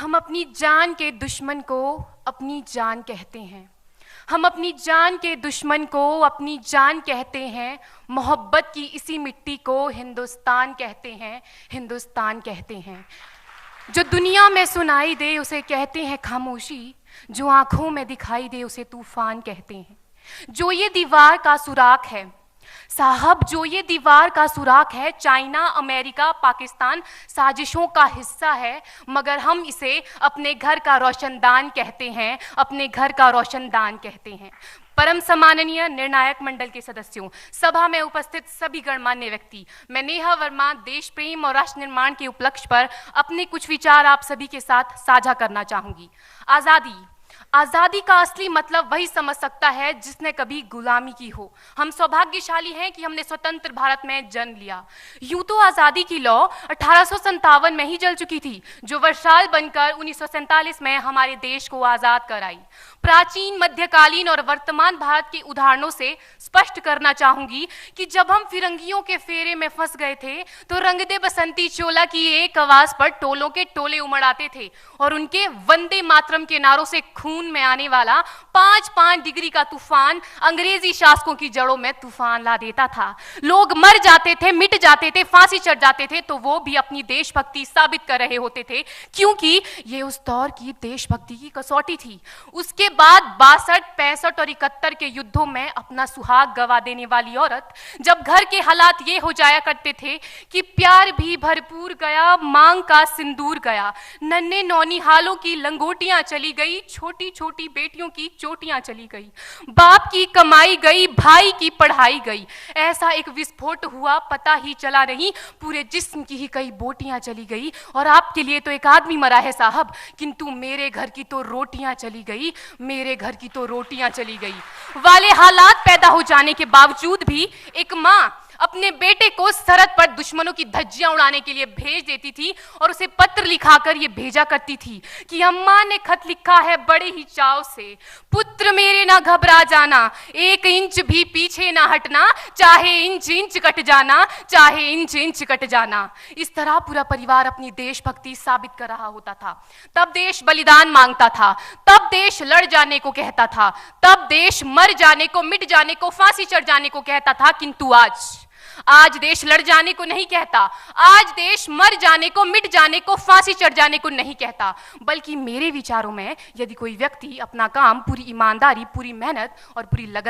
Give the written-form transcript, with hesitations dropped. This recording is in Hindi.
हम अपनी जान के दुश्मन को अपनी जान कहते हैं। हम अपनी जान के दुश्मन को अपनी जान कहते हैं। मोहब्बत की इसी मिट्टी को हिंदुस्तान कहते हैं, हिंदुस्तान कहते हैं। जो दुनिया में सुनाई दे उसे कहते हैं खामोशी, जो आंखों में दिखाई दे उसे तूफान कहते हैं। जो ये दीवार का सुराख है साहब, जो ये दीवार का सुराख है, चाइना, अमेरिका, पाकिस्तान साजिशों का हिस्सा है, मगर हम इसे अपने घर का रोशनदान कहते हैं, अपने घर का रोशनदान कहते हैं। परम सम्माननीय निर्णायक मंडल के सदस्यों, सभा में उपस्थित सभी गणमान्य व्यक्ति, मैं नेहा वर्मा देश प्रेम और राष्ट्र निर्माण के उपलक्ष्य पर अपने कुछ विचार आप सभी के साथ साझा करना चाहूंगी। आज़ादी का असली मतलब वही समझ सकता है जिसने कभी गुलामी की हो। हम सौभाग्यशाली हैं कि हमने स्वतंत्र भारत में जन्म लिया। यूं तो आज़ादी की लौ 1857 में ही जल चुकी थी, जो वर्षाल बनकर 1947 में हमारे देश को आज़ाद कराई। प्राचीन, मध्यकालीन और वर्तमान भारत के उदाहरणों से स्पष्ट करना चाहूंगी कि जब हम फिरंगियों के फेरे में फंस गए थे तो रंग दे बसंती चोला की एक आवाज पर टोलों के टोले उमड़ आते थे और उनके वंदे मातरम के नारों से खून में आने वाला 5-5 डिग्री का तूफान अंग्रेजी शासकों की जड़ों में तूफान ला देता था। लोग मर जाते थे, मिट जाते थे, फांसी चढ़ जाते थे, तो वो भी अपनी देशभक्ति साबित कर रहे होते थे, क्योंकि ये उस दौर की देशभक्ति की कसौटी थी। उसके बाद 62, 65 और 71 के युद्धों में अपना सुहाग गवा देने वाली औरत, जब घर के हालात ये हो जाया करते थे कि प्यार भी भरपूर गया, मांग का सिंदूर गया, नन्हे नौनिहालों की लंगोटियां चली गई, छोटी छोटी बेटियों की चोटियां चली गई, बाप की कमाई गई, भाई की पढ़ाई गई। ऐसा एक विस्फोट हुआ, पता ही चला नहीं, पूरे जिस्म की ही कई बोटियां चली गई। और आपके लिए तो एक आदमी मरा है साहब, किंतु मेरे घर की तो रोटियां चली गई, मेरे घर की तो रोटियां चली गई वाले हालात पैदा हो जाने के बावजूद भी एक माँ अपने बेटे को सरहद पर दुश्मनों की धज्जियां उड़ाने के लिए भेज देती थी और उसे पत्र लिखाकर ये भेजा करती थी कि अम्मा ने खत लिखा है बड़े ही चाव से, पुत्र मेरे ना घबरा जाना, 1 इंच भी पीछे ना हटना, चाहे इंच इंच कट जाना, चाहे इंच इंच कट जाना। इस तरह पूरा परिवार अपनी देशभक्ति साबित कर रहा होता था। तब देश बलिदान मांगता था, तब देश लड़ जाने को कहता था, तब देश मर जाने को, मिट जाने को, फांसी चढ़ जाने को कहता था। किंतु आज देश लड़ जाने को नहीं कहता, आज देश मर जाने को, मिट जाने को, फांसी चढ़ जाने को नहीं कहता, बल्कि मेरे विचारों में यदि कोई व्यक्ति अपना काम पूरी ईमानदारी, पूरी मेहनत और पूरी लगन